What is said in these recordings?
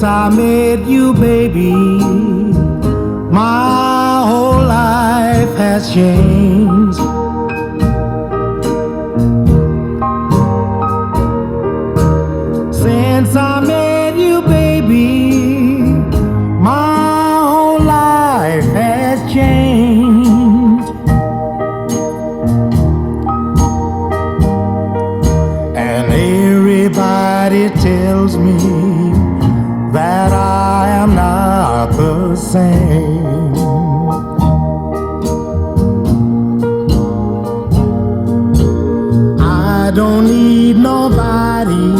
Since I met you, baby, my whole life has changed. Since I met you, baby, my whole life has changed. And everybody tells me that I am not the same. I don't need nobody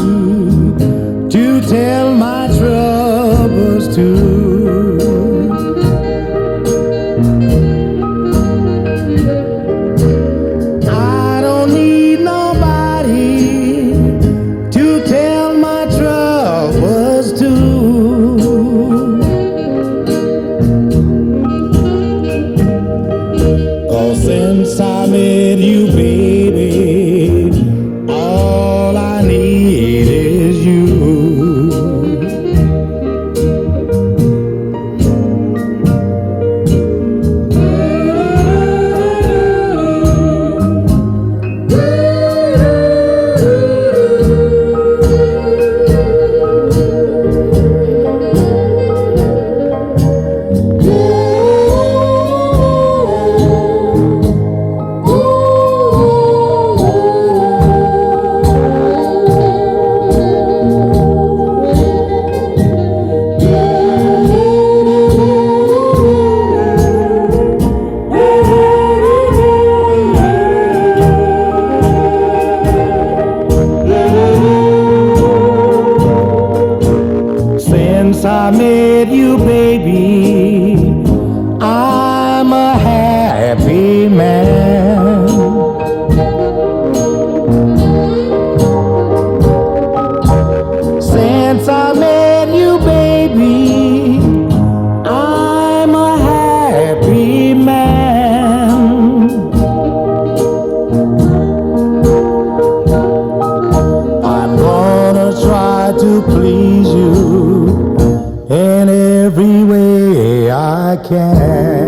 to tell my troubles to. I don't need nobody to tell my troubles to. 'Cause since I met you, baby, all I need is you. Since I met you, baby, I'm a happy man. Since I met you, baby, I'm a happy man. I'm gonna try to please you in every way I can.